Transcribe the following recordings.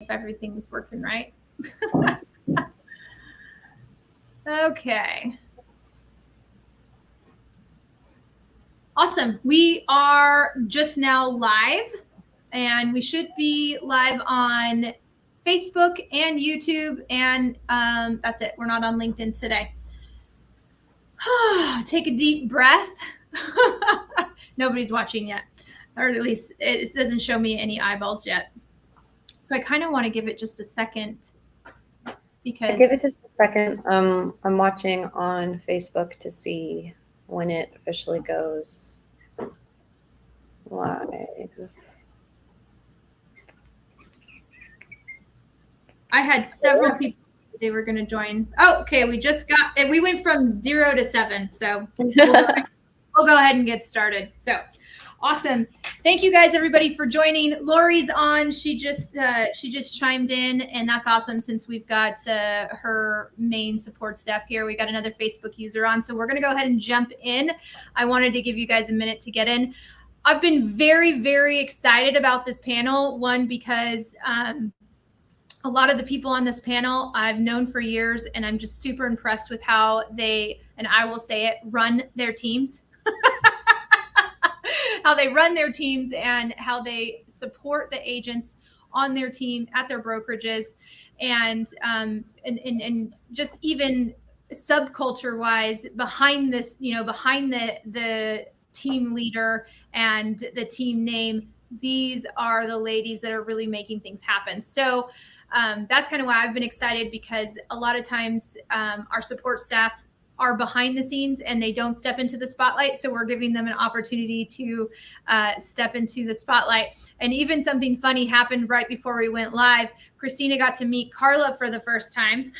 if everything's working right. Okay. Awesome. We are just now live, and we should be live on Facebook and YouTube, and that's it. We're not on LinkedIn today. Take a deep breath. Nobody's watching yet, or at least it doesn't show me any eyeballs yet. So I kind of want to give it just a second, because give it just a second. I'm watching on Facebook to see when it officially goes live. I had several people they were going to join. Oh, okay. We went from 0 to 7. So we'll go ahead and get started. So awesome. Thank you guys, everybody, for joining. Lori's on. She just chimed in, and that's awesome since we've got her main support staff here. We got another Facebook user on. So we're going to go ahead and jump in. I wanted to give you guys a minute to get in. I've been very, very excited about this panel. One, because a lot of the people on this panel I've known for years, and I'm just super impressed with how they, and I will say it, run their teams. How they run their teams and how they support the agents on their team at their brokerages, and just even subculture wise behind this, behind the team leader and the team name. These are the ladies that are really making things happen. So that's kind of why I've been excited, because a lot of times our support staff are behind the scenes and they don't step into the spotlight. So we're giving them an opportunity to step into the spotlight. And even something funny happened right before we went live. Christina got to meet Carla for the first time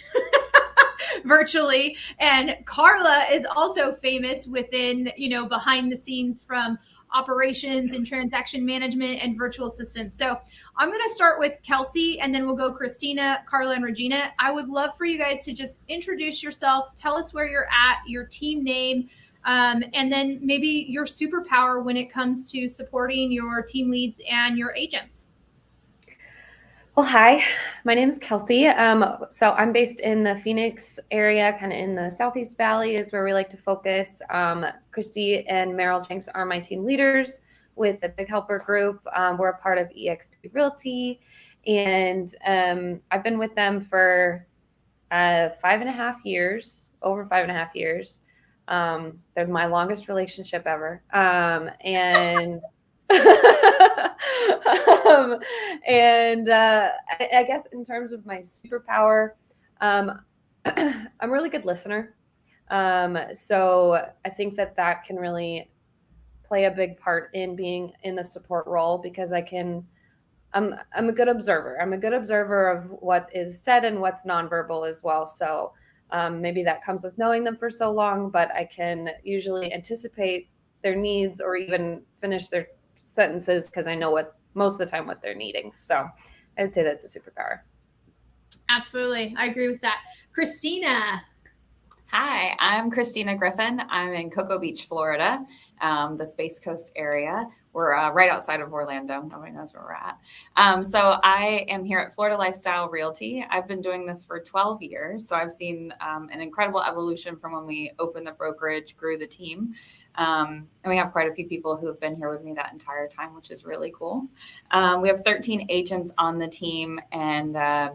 virtually. And Carla is also famous within, behind the scenes from operations and transaction management and virtual assistants. So I'm going to start with Kelsey, and then we'll go Christina, Carla, and Regina. I would love for you guys to just introduce yourself, tell us where you're at, your team name, and then maybe your superpower when it comes to supporting your team leads and your agents. Well, hi, my name is Kelsey. So I'm based in the Phoenix area, kind of in the Southeast Valley is where we like to focus. Christy and Meryl Jenks are my team leaders with the Big Helper Group. We're a part of eXp Realty, and I've been with them for 5.5 years, over 5.5 years. They're my longest relationship ever. And I guess in terms of my superpower, I'm a really good listener. So I think that can really play a big part in being in the support role, because I'm a good observer. I'm a good observer of what is said and what's nonverbal as well. So maybe that comes with knowing them for so long, but I can usually anticipate their needs or even finish their sentences because I know most of the time what they're needing. So I'd say that's a superpower. Absolutely. I agree with that. Christina. Hi, I'm Christina Griffin. I'm in Cocoa Beach, Florida, the Space Coast area. We're right outside of Orlando. Nobody knows where we're at. So I am here at Florida Lifestyle Realty. I've been doing this for 12 years. So I've seen an incredible evolution from when we opened the brokerage, grew the team. And we have quite a few people who have been here with me that entire time, which is really cool. We have 13 agents on the team, and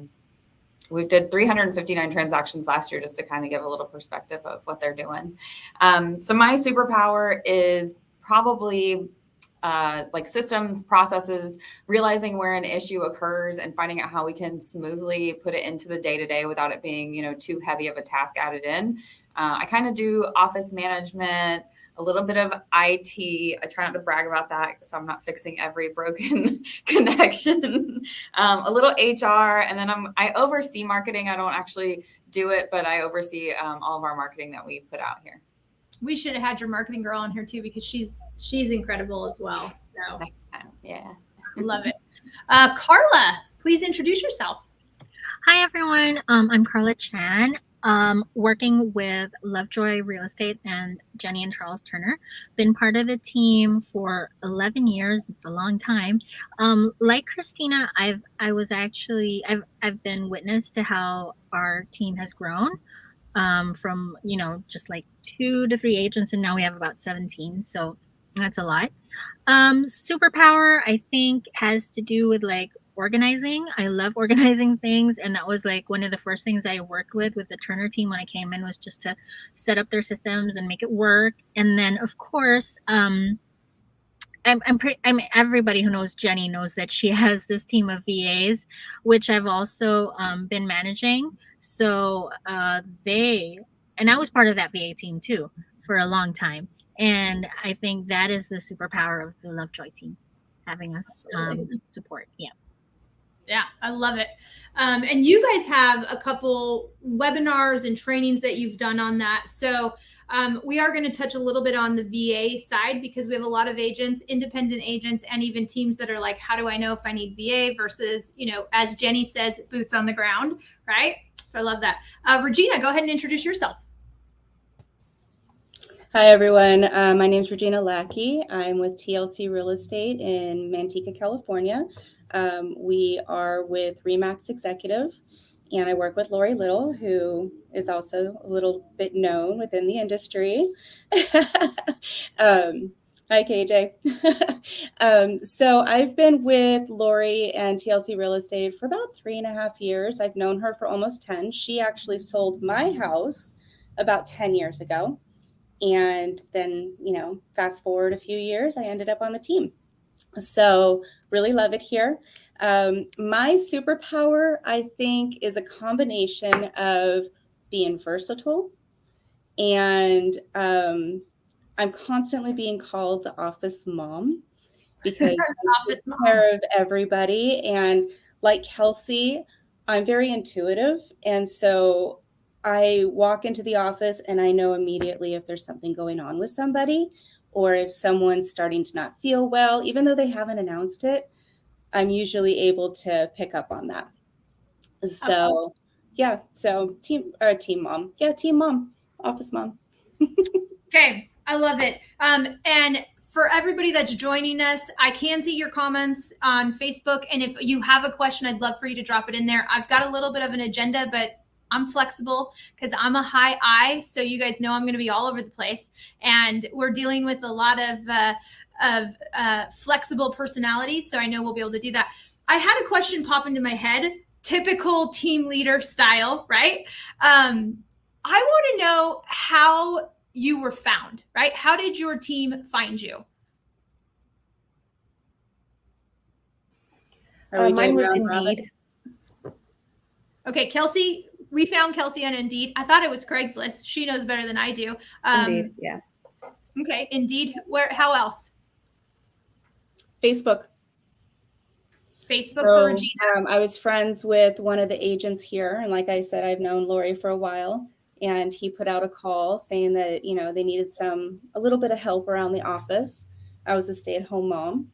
we did 359 transactions last year, just to kind of give a little perspective of what they're doing. So my superpower is probably like systems, processes, realizing where an issue occurs and finding out how we can smoothly put it into the day-to-day without it being, too heavy of a task added in. I kind of do office management, a little bit of IT. I try not to brag about that, so I'm not fixing every broken connection. A little HR, and then I oversee marketing. I don't actually do it, but I oversee all of our marketing that we put out here. We should have had your marketing girl on here too, because she's incredible as well. So next time, yeah, love it. Carla, please introduce yourself. Hi everyone, I'm Carla Chan. Working with Lovejoy Real Estate and Jenny and Charles Turner. Been part of the team for 11 years. It's a long time. Like Christina, I've been witness to how our team has grown from just like 2 to 3 agents, and now we have about 17. So that's a lot. Superpower, I think, has to do with like organizing. I love organizing things, and that was like one of the first things I worked with the Turner team when I came in, was just to set up their systems and make it work. And then, of course, everybody who knows Jenny knows that she has this team of VAs, which I've also been managing. So and I was part of that VA team too for a long time. And I think that is the superpower of the Lovejoy team, having us support. Yeah. Yeah, I love it. And you guys have a couple webinars and trainings that you've done on that. So we are going to touch a little bit on the VA side, because we have a lot of agents, independent agents, and even teams that are like, how do I know if I need VA versus, as Jenny says, boots on the ground, right? So I love that. Regina, go ahead and introduce yourself. Hi, everyone. My name is Regina Lackey. I'm with TLC Real Estate in Manteca, California. We are with Remax Executive, and I work with Lori Little, who is also a little bit known within the industry. Hi, KJ. So I've been with Lori and TLC Real Estate for about 3.5 years. I've known her for almost 10. She actually sold my house about 10 years ago. And then, fast forward a few years, I ended up on the team. So really love it here. My superpower, I think, is a combination of being versatile, and I'm constantly being called the office mom, because I take care of everybody. And like Kelsey, I'm very intuitive. And so I walk into the office and I know immediately if there's something going on with somebody, or if someone's starting to not feel well, even though they haven't announced it, I'm usually able to pick up on that. So, yeah, so team mom. Yeah, team mom, office mom. Okay, I love it. And for everybody that's joining us, I can see your comments on Facebook. And if you have a question, I'd love for you to drop it in there. I've got a little bit of an agenda, but I'm flexible because I'm a high I. So you guys know I'm going to be all over the place. And we're dealing with a lot of flexible personalities. So I know we'll be able to do that. I had a question pop into my head, typical team leader style, right? I want to know how you were found, right? How did your team find you? Mine was Indeed. Okay, Kelsey, we found Kelsey on Indeed. I thought it was Craigslist. She knows better than I do. Indeed, yeah. Okay, Indeed. How else? Facebook. Facebook for Regina. I was friends with one of the agents here. And like I said, I've known Lori for a while. And he put out a call saying that, they needed a little bit of help around the office. I was a stay-at-home mom.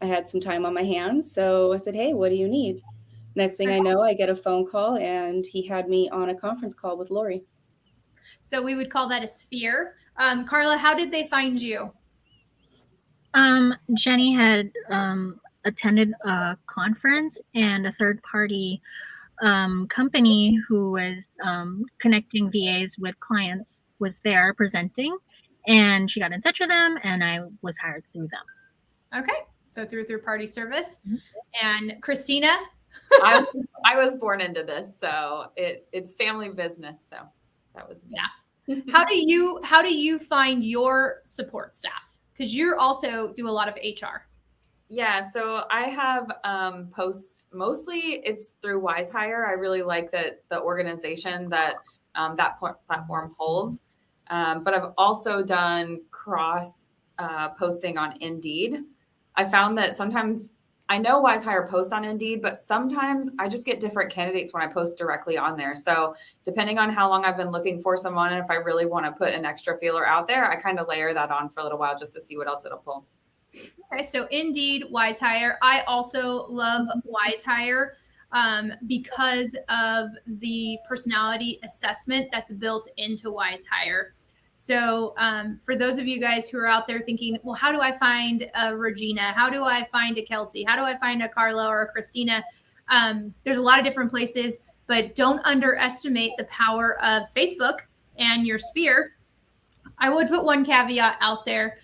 I had some time on my hands. So I said, hey, what do you need? Next thing I know, I get a phone call, and he had me on a conference call with Lori. So we would call that a sphere. Carla, how did they find you? Jenny had attended a conference, and a third-party company who was connecting VAs with clients was there presenting, and she got in touch with them, and I was hired through them. Okay, so through third-party service. And Christina? I was born into this, so it's family business. So that was me. Yeah. How do you find your support staff? Because you also do a lot of HR. Yeah, so I have posts. Mostly it's through WiseHire. I really like the organization that that platform holds. But I've also done cross posting on Indeed. I found that sometimes I know WiseHire posts on Indeed, but sometimes I just get different candidates when I post directly on there. So depending on how long I've been looking for someone, and if I really want to put an extra feeler out there, I kind of layer that on for a little while just to see what else it'll pull. Okay, so Indeed, WiseHire. I also love WiseHire. because of the personality assessment that's built into Wise Hire. So for those of you guys who are out there thinking, well, how do I find a Regina? How do I find a Kelsey? How do I find a Carla or a Christina? There's a lot of different places, but don't underestimate the power of Facebook and your sphere. I would put one caveat out there.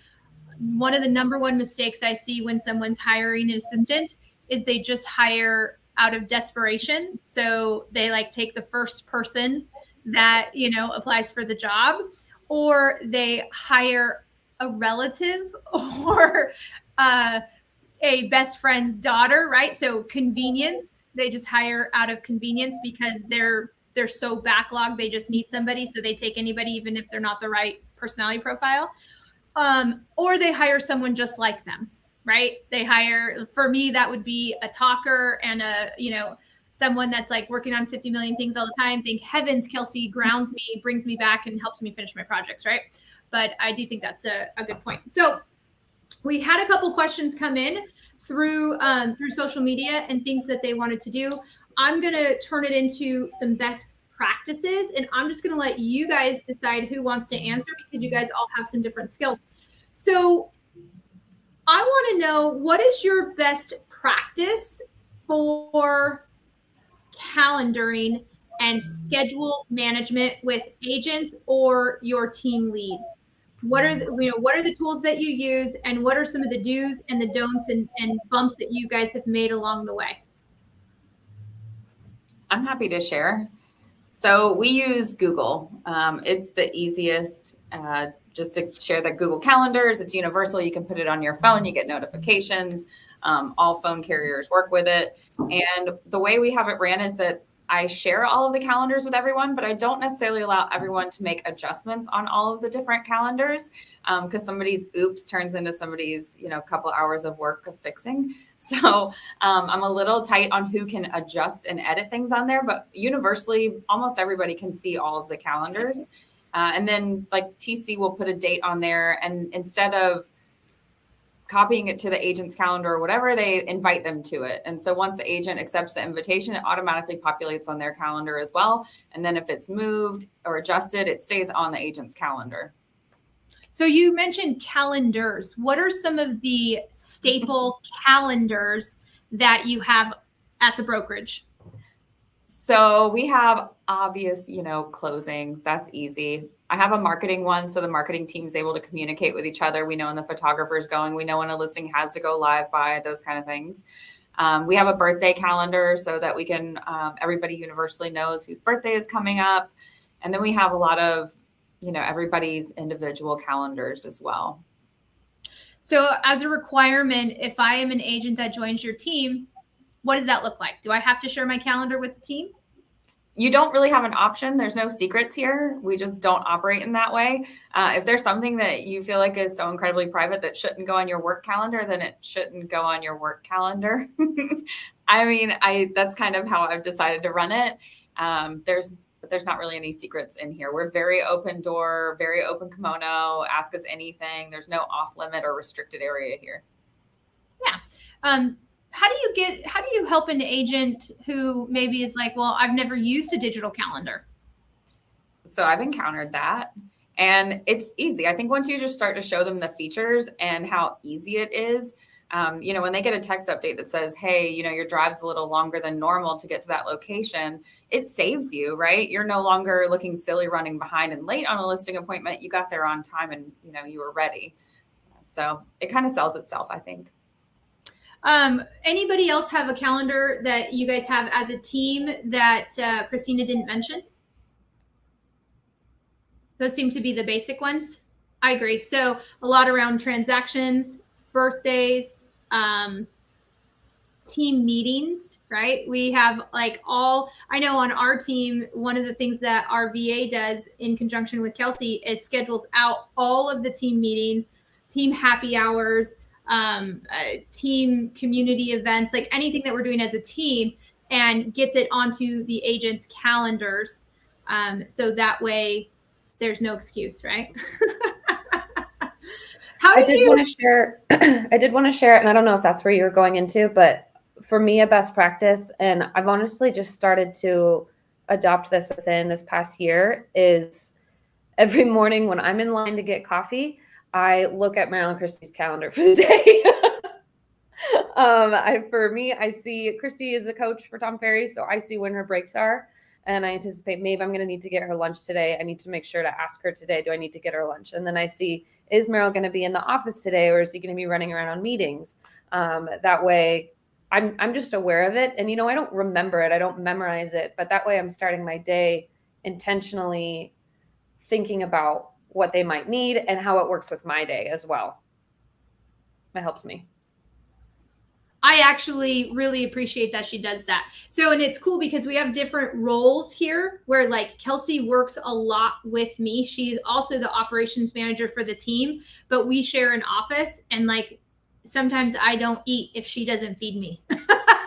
One of the number one mistakes I see when someone's hiring an assistant is they just hire out of desperation. So they like take the first person that, applies for the job, or they hire a relative or a best friend's daughter, right? So convenience, they just hire out of convenience because they're so backlogged. They just need somebody. So they take anybody, even if they're not the right personality profile. Or they hire someone just like them, right? They hire, for me, that would be a talker and someone that's like working on 50 million things all the time. Think heavens, Kelsey grounds me, brings me back and helps me finish my projects, right? But I do think that's a good point. So we had a couple questions come in through social media and things that they wanted to do. I'm going to turn it into some best practices, and I'm just going to let you guys decide who wants to answer, because you guys all have some different skills. So I want to know, what is your best practice for calendaring and schedule management with agents or your team leads? What are the tools that you use, and what are some of the do's and the don'ts and bumps that you guys have made along the way? I'm happy to share. So we use Google. It's the easiest, just to share the Google Calendars. It's universal. You can put it on your phone. You get notifications. All phone carriers work with it. And the way we have it ran is that I share all of the calendars with everyone, but I don't necessarily allow everyone to make adjustments on all of the different calendars, because somebody's oops turns into somebody's, couple hours of work of fixing. So I'm a little tight on who can adjust and edit things on there, but universally, almost everybody can see all of the calendars. And then like TC will put a date on there, and instead of copying it to the agent's calendar or whatever, they invite them to it. And so once the agent accepts the invitation, it automatically populates on their calendar as well. And then if it's moved or adjusted, it stays on the agent's calendar. So you mentioned calendars. What are some of the staple calendars that you have at the brokerage? So we have obvious, closings. That's easy. I have a marketing one. So the marketing team is able to communicate with each other. We know when the photographer's going. We know when a listing has to go live by, those kind of things. We have a birthday calendar so that we can, everybody universally knows whose birthday is coming up. And then we have a lot of, everybody's individual calendars as well. So as a requirement, if I am an agent that joins your team, what does that look like? Do I have to share my calendar with the team? You don't really have an option. There's no secrets here. We just don't operate in that way. If there's something that you feel like is so incredibly private that shouldn't go on your work calendar, then it shouldn't go on your work calendar. That's kind of how I've decided to run it. There's not really any secrets in here. We're very open door, very open kimono. Ask us anything. There's no off limit or restricted area here. Yeah. How do you help an agent who maybe is like, well, I've never used a digital calendar? So I've encountered that, and it's easy. I think once you just start to show them the features and how easy it is, when they get a text update that says, hey, your drive's a little longer than normal to get to that location, it saves you, right? You're no longer looking silly running behind and late on a listing appointment. You got there on time and, you were ready. So it kind of sells itself, I think. Anybody else have a calendar that you guys have as a team that Christina didn't mention? Those seem to be the basic ones. I agree. So a lot around transactions, birthdays, team meetings, right? We have I know on our team, one of the things that our VA does in conjunction with Kelsey is schedules out all of the team meetings, team happy hours, team community events, like anything that we're doing as a team, and gets it onto the agent's calendars. So that way there's no excuse, right? I did want to share, and I don't know if that's where you were going into, but for me, a best practice, and I've honestly just started to adopt this within this past year, is every morning when I'm in line to get coffee, I look at Marilyn Christie's calendar for the day. For me, I see Christy is a coach for Tom Ferry, so I see when her breaks are, and I anticipate maybe I'm going to need to get her lunch today. I need to make sure to ask her today, do I need to get her lunch? And then I see, is Meryl going to be in the office today, or is he going to be running around on meetings? That way, I'm just aware of it, and I don't remember it, I don't memorize it, but that way I'm starting my day intentionally thinking about what they might need and how it works with my day as well. It helps me. I actually really appreciate that she does that. So, and it's cool because we have different roles here where like Kelsey works a lot with me. She's also the operations manager for the team, but we share an office, and like sometimes I don't eat if she doesn't feed me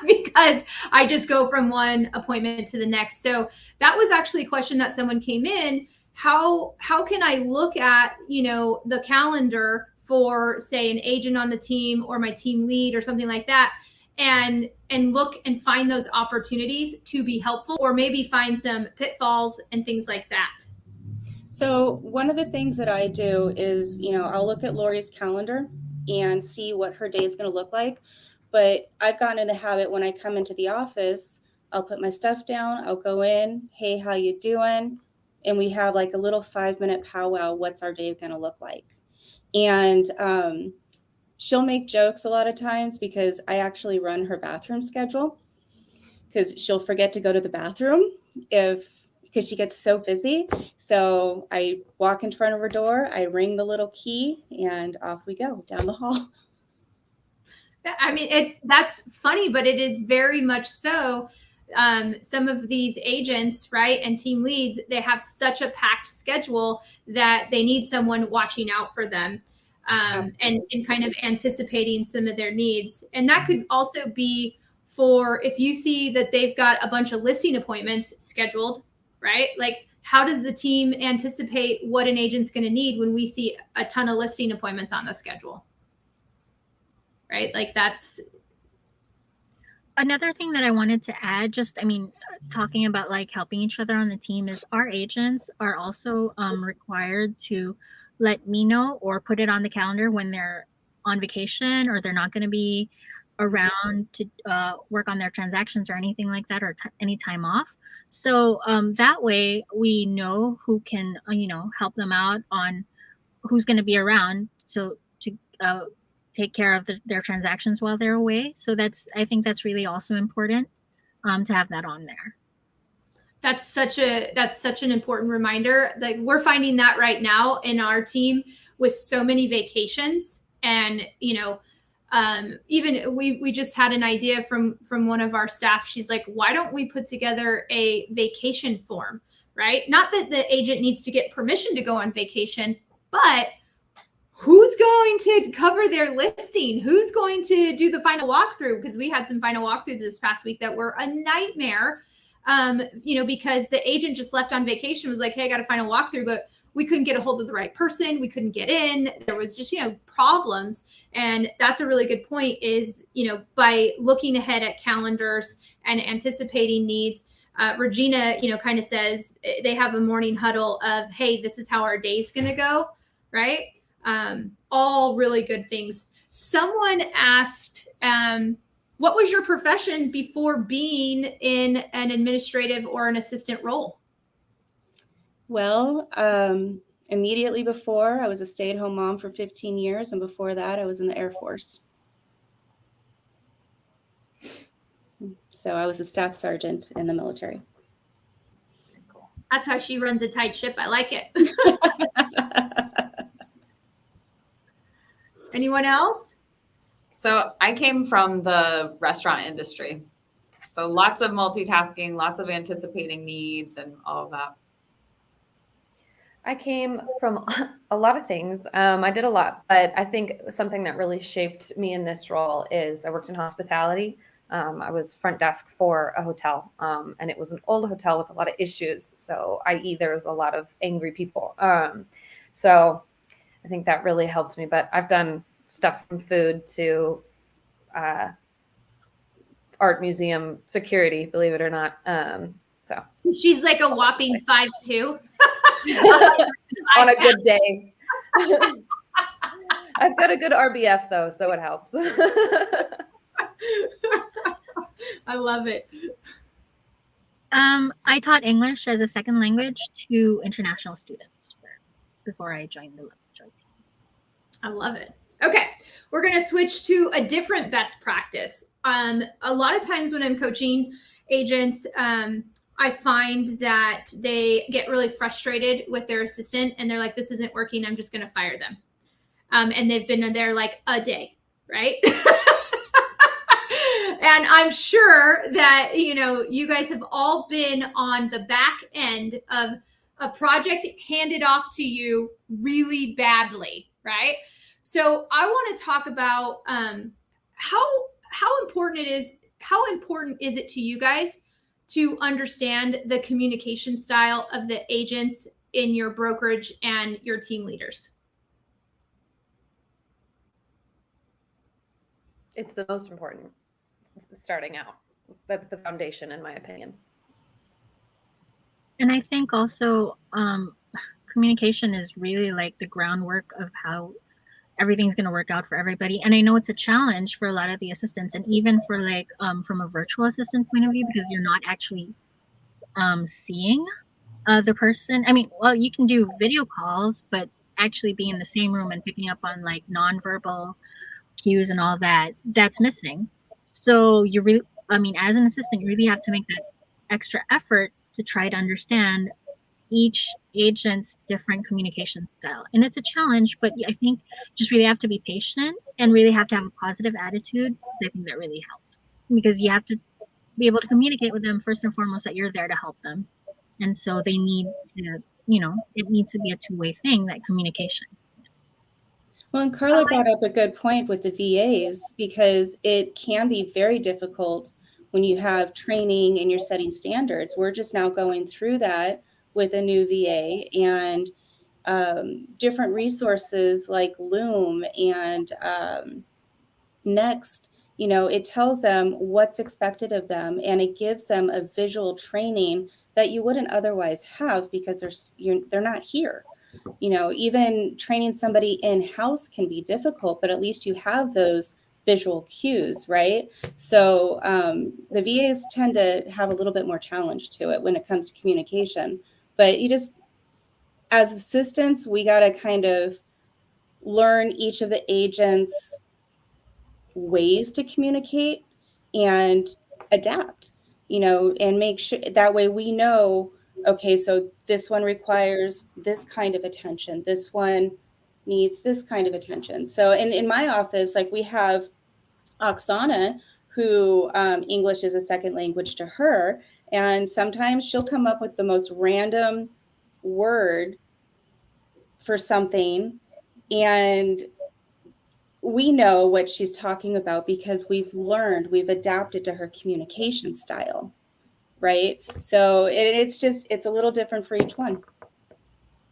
because I just go from one appointment to the next. So that was actually a question that someone came in. How can I look at, the calendar for, say, an agent on the team or my team lead or something like that, and look and find those opportunities to be helpful, or maybe find some pitfalls and things like that? So one of the things that I do is, I'll look at Lori's calendar and see what her day is going to look like. But I've gotten in the habit, when I come into the office, I'll put my stuff down, I'll go in, hey, how you doing? And we have like a little 5-minute powwow. What's our day going to look like? And she'll make jokes a lot of times because I actually run her bathroom schedule, because she'll forget to go to the bathroom because she gets so busy. So I walk in front of her door, I ring the little key, and off we go down the hall. I mean, that's funny, but it is very much so. Some of these agents, right, and team leads, they have such a packed schedule that they need someone watching out for them, and kind of anticipating some of their needs. And that could also be for if you see that they've got a bunch of listing appointments scheduled, right? Like, how does the team anticipate what an agent's going to need when we see a ton of listing appointments on the schedule? Right? Like, that's another thing that I wanted to add, talking about like helping each other on the team, is our agents are also required to let me know or put it on the calendar when they're on vacation or they're not going to be around to work on their transactions or anything like that, or any time off. So that way we know who can, help them out on who's going to be around to take care of their transactions while they're away. So I think that's really also important to have that on there. That's such an important reminder. Like, we're finding that right now in our team with so many vacations, and even we just had an idea from one of our staff. She's like, why don't we put together a vacation form, right? Not that the agent needs to get permission to go on vacation, but who's going to cover their listing? Who's going to do the final walkthrough? Because we had some final walkthroughs this past week that were a nightmare, because the agent just left on vacation, was like, hey, I got a final walkthrough, but we couldn't get a hold of the right person. We couldn't get in. There was just, problems. And that's a really good point, is, by looking ahead at calendars and anticipating needs. Regina, kind of says they have a morning huddle of, hey, this is how our day's going to go, right? All really good things. Someone asked, what was your profession before being in an administrative or an assistant role? Well, immediately before, I was a stay-at-home mom for 15 years. And before that, I was in the Air Force. So I was a staff sergeant in the military. That's how she runs a tight ship. I like it. Anyone else? So I came from the restaurant industry. So lots of multitasking, lots of anticipating needs and all of that. I came from a lot of things. I did a lot, but I think something that really shaped me in this role is I worked in hospitality. I was front desk for a hotel, and it was an old hotel with a lot of issues. So i.e. there was a lot of angry people. So I think that really helped me, but I've done stuff from food to art museum security, believe it or not. So She's like a whopping 5'2". on a good day. I've got a good RBF though, so it helps. I love it. I taught English as a second language to international students before I joined the Lovejoy team. I love it. Okay, we're going to switch to a different best practice. A lot of times when I'm coaching agents, I find that they get really frustrated with their assistant and they're like, this isn't working. I'm just going to fire them. And they've been there like a day, right? And I'm sure that, you guys have all been on the back end of a project handed off to you really badly, right? So I want to talk about how important is it to you guys to understand the communication style of the agents in your brokerage and your team leaders? It's the most important starting out. That's the foundation, in my opinion. And I think also communication is really like the groundwork of how everything's going to work out for everybody. And I know it's a challenge for a lot of the assistants, and even for like from a virtual assistant point of view, because you're not actually seeing the person. I mean, well, you can do video calls, but actually being in the same room and picking up on like nonverbal cues and all that, that's missing. So you really, as an assistant, you really have to make that extra effort to try to understand each agent's different communication style. And it's a challenge, but I think just really have to be patient and really have to have a positive attitude. I think that really helps, because you have to be able to communicate with them first and foremost that you're there to help them. And so they need to, it needs to be a two-way thing, that communication. Well, and Carla brought up a good point with the VAs, because it can be very difficult when you have training and you're setting standards. We're just now going through that with a new VA, and different resources like Loom and Next, it tells them what's expected of them, and it gives them a visual training that you wouldn't otherwise have because they're not here. Even training somebody in-house can be difficult, but at least you have those visual cues, right? So the VAs tend to have a little bit more challenge to it when it comes to communication. But as assistants, we got to kind of learn each of the agents' ways to communicate and adapt, and make sure that way we know, okay, so this one requires this kind of attention. This one needs this kind of attention. So in my office, like, we have Oksana, who English is a second language to her. And sometimes she'll come up with the most random word for something. And we know what she's talking about because we've adapted to her communication style. Right. So it's a little different for each one.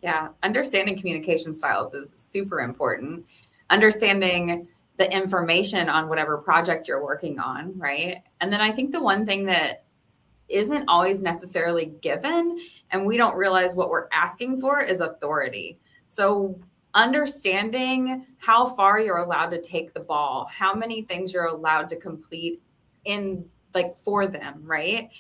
Yeah. Understanding communication styles is super important. Understanding the information on whatever project you're working on. Right. And then I think the one thing that isn't always necessarily given, and we don't realize what we're asking for, is authority. So understanding how far you're allowed to take the ball, how many things you're allowed to complete for them, right?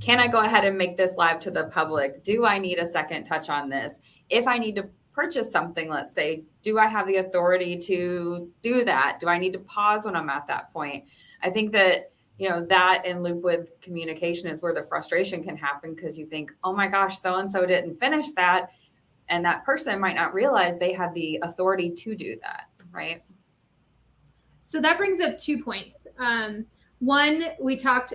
Can I go ahead and make this live to the public? Do I need a second touch on this? If I need to purchase something, let's say, do I have the authority to do that? Do I need to pause when I'm at that point? I think that, that in loop with communication is where the frustration can happen, because you think, oh my gosh, so-and-so didn't finish that. And that person might not realize they had the authority to do that, right? So that brings up 2 points. One, we talked,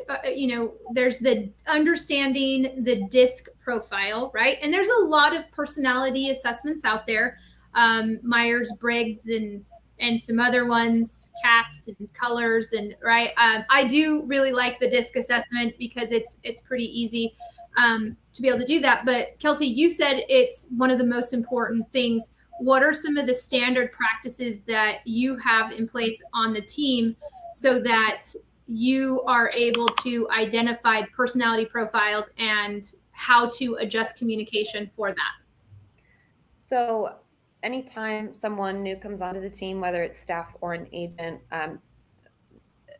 there's the understanding the DISC profile, right? And there's a lot of personality assessments out there, Myers-Briggs and some other ones, CATS and colors, and right. I do really like the DISC assessment because it's pretty easy to be able to do that. But Kelsey, you said it's one of the most important things. What are some of the standard practices that you have in place on the team so that you are able to identify personality profiles and how to adjust communication for that? So anytime someone new comes onto the team, whether it's staff or an agent,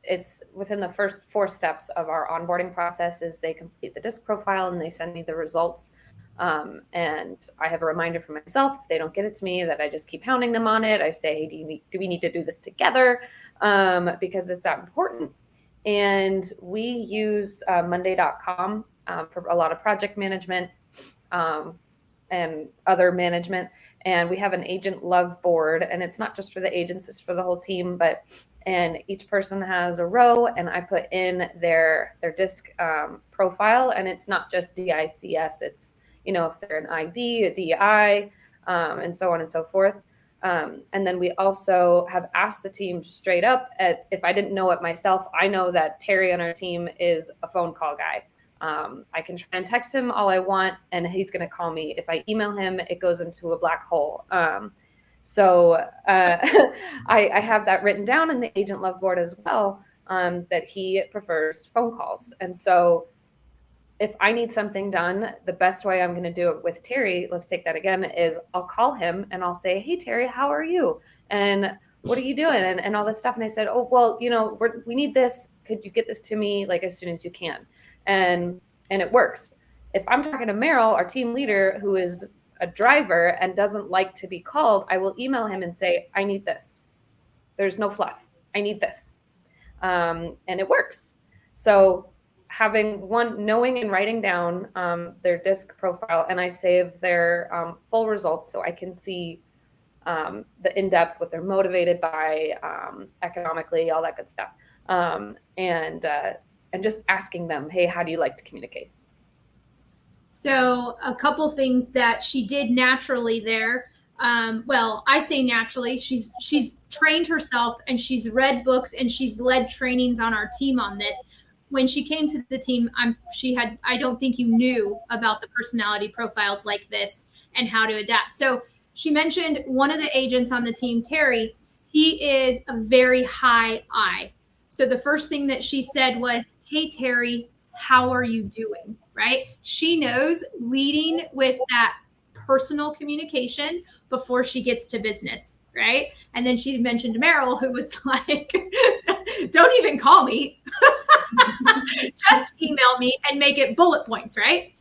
it's within the first 4 steps of our onboarding process is they complete the DISC profile and they send me the results. And I have a reminder for myself, if they don't get it to me, that I just keep hounding them on it. I say, hey, do we need to do this together? Because it's that important. And we use Monday.com for a lot of project management and other management. And we have an agent love board, and it's not just for the agents, it's for the whole team, and each person has a row, and I put in their DISC profile, and it's not just DICS, it's, if they're an ID, a DI, and so on and so forth. And then we also have asked the team straight up, if I didn't know it myself, I know that Terry on our team is a phone call guy. I can try and text him all I want, and he's going to call me. If I email him, it goes into a black hole. So I have that written down in the agent love board as well, that he prefers phone calls. And so if I need something done, the best way I'm going to do it with Terry, let's take that again, is I'll call him and I'll say, hey, Terry, how are you? And what are you doing? And all this stuff. And I said, oh, well, we need this. Could you get this to me like as soon as you can? And it works. If I'm talking to Meryl, our team leader, who is a driver and doesn't like to be called, I will email him and say, I need this. There's no fluff. I need this. And it works. So having knowing and writing down their DISC profile, and I save their full results so I can see the in-depth, what they're motivated by, economically, all that good stuff. And just asking them, hey, how do you like to communicate? So a couple things that she did naturally there. Well, I say naturally. She's trained herself, and she's read books, and she's led trainings on our team on this. When she came to the team, I don't think you knew about the personality profiles like this and how to adapt. So she mentioned one of the agents on the team, Terry. He is a very high I. So the first thing that she said was, hey, Terry, how are you doing? Right? She knows leading with that personal communication before she gets to business. Right? And then she mentioned Meryl, who was like, don't even call me. Just email me and make it bullet points. Right?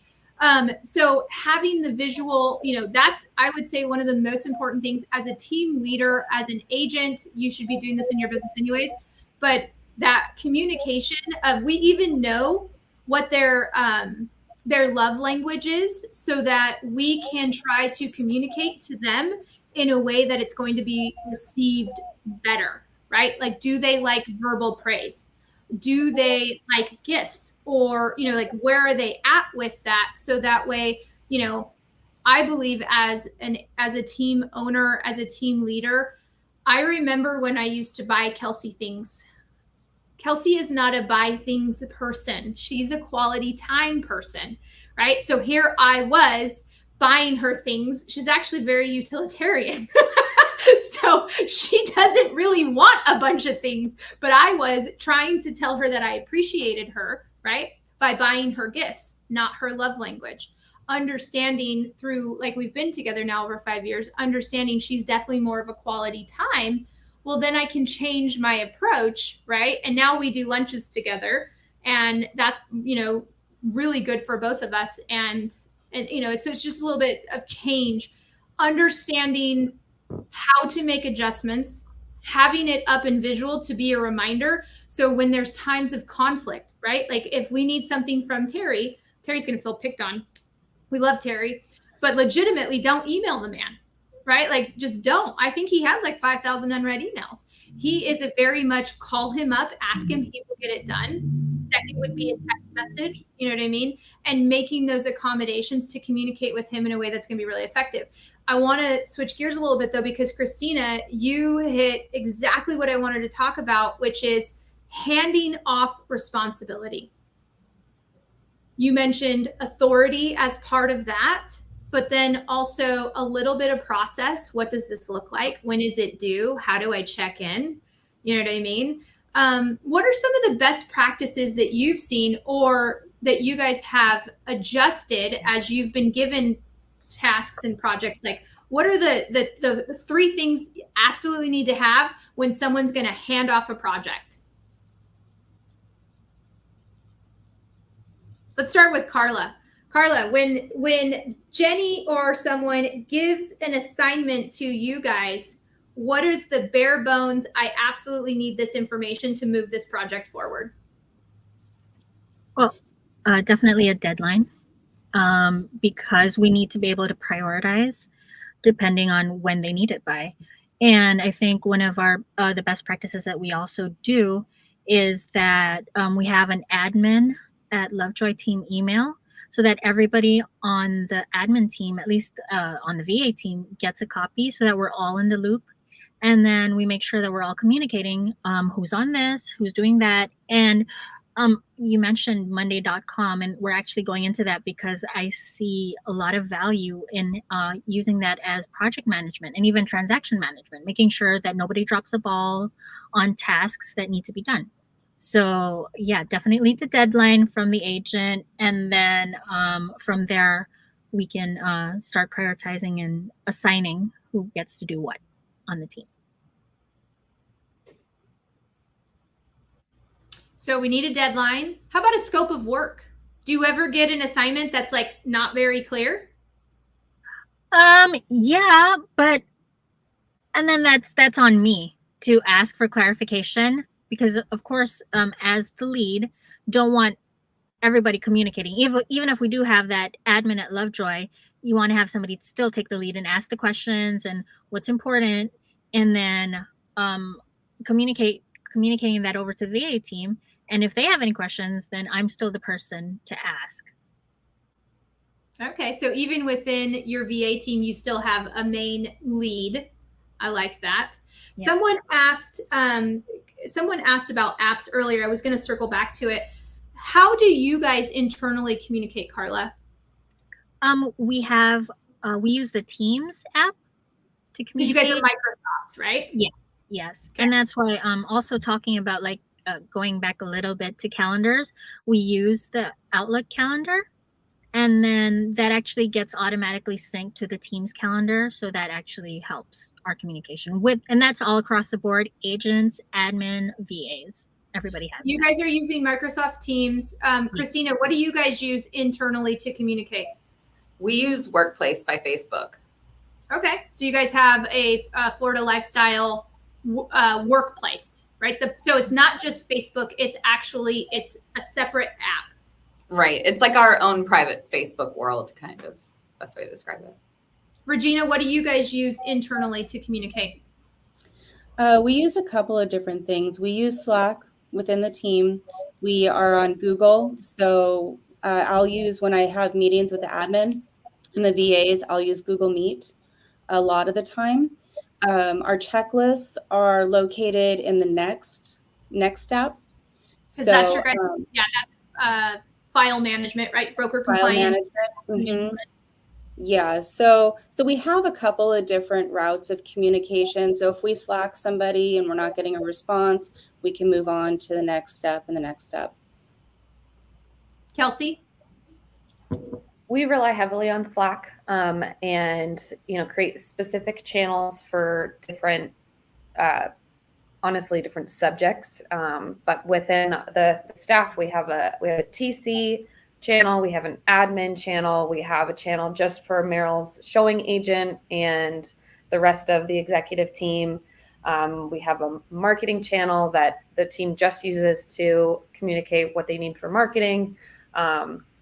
So having the visual, that's, I would say, one of the most important things as a team leader, as an agent. You should be doing this in your business anyways, but that communication of, we even know what their love language is, so that we can try to communicate to them in a way that it's going to be received better, right? Like, do they like verbal praise? Do they like gifts? Or, like, where are they at with that? So that way, I believe as a team owner, as a team leader, I remember when I used to buy Kelsey things. Kelsey is not a buy things person. She's a quality time person, right? So here I was buying her things. She's actually very utilitarian. So she doesn't really want a bunch of things, but I was trying to tell her that I appreciated her, right? By buying her gifts, not her love language. Understanding through, like, we've been together now over 5 years, understanding she's definitely more of a quality time. Well, then I can change my approach, right? And now we do lunches together, and that's, really good for both of us. And so it's just a little bit of change, understanding how to make adjustments, having it up in visual to be a reminder. So when there's times of conflict, right? Like, if we need something from Terry's going to feel picked on. We love Terry, but legitimately don't email the man. Right? Like, just don't. I think he has like 5,000 unread emails. He is a very much call him up, ask him, he will get it done. Second would be a text message, you know what I mean? And making those accommodations to communicate with him in a way that's going to be really effective. I want to switch gears a little bit though, because Christina, you hit exactly what I wanted to talk about, which is handing off responsibility. You mentioned authority as part of that, but then also a little bit of process. What does this look like? When is it due? How do I check in? You know what I mean? what are some of the best practices that you've seen or that you guys have adjusted as you've been given tasks and projects? Like, what are the 3 things you absolutely need to have when someone's going to hand off a project? Let's start with Carla. Carla, when Jenny or someone gives an assignment to you guys, what is the bare bones? I absolutely need this information to move this project forward. Well, definitely a deadline, because we need to be able to prioritize depending on when they need it by. And I think one of our the best practices that we also do is that we have an admin at Lovejoy team email, so that everybody on the admin team, at least on the VA team, gets a copy, so that we're all in the loop. And then we make sure that we're all communicating who's on this, who's doing that. And you mentioned Monday.com, and we're actually going into that because I see a lot of value in using that as project management and even transaction management, making sure that nobody drops the ball on tasks that need to be done. So yeah, definitely the deadline from the agent. And then from there, we can start prioritizing and assigning who gets to do what on the team. So we need a deadline. How about a scope of work? Do you ever get an assignment that's like not very clear? Yeah, but and then that's on me to ask for clarification, because of course, as the lead, don't want everybody communicating. Even if we do have that admin at Lovejoy, you want to have somebody still take the lead and ask the questions and what's important, and then communicating that over to the VA team. And if they have any questions, then I'm still the person to ask. Okay, so even within your VA team, you still have a main lead. I like that. Yeah. Someone asked about apps earlier. I was going to circle back to it. How do you guys internally communicate, Carla? We use the Teams app to communicate. Because you guys are Microsoft, right? Yes. Okay. And that's why also talking about like going back a little bit to calendars, we use the Outlook calendar, and then that actually gets automatically synced to the Teams calendar. So that actually helps our communication and that's all across the board, agents, admin, VAs, everybody has You that. Guys are using Microsoft Teams. Christina, what do you guys use internally to communicate? We use Workplace by Facebook. Okay, so you guys have a Florida Lifestyle workplace, right? So it's not just Facebook, it's a separate app. Right. It's like our own private Facebook world, kind of best way to describe it. Regina, what do you guys use internally to communicate? We use a couple of different things. We use Slack within the team. We are on Google. So I'll use, when I have meetings with the admin and the VAs, I'll use Google Meet a lot of the time. Our checklists are located in the Next app. So that's your that's file management, right? Broker compliance. File management. Yeah. So we have a couple of different routes of communication. So if we Slack somebody and we're not getting a response, we can move on to the next step and the next step. Kelsey? We rely heavily on Slack and, create specific channels for different, different subjects. But within the staff, we have a TC channel, we have an admin channel, we have a channel just for Merrill's showing agent and the rest of the executive team. We have a marketing channel that the team just uses to communicate what they need for marketing.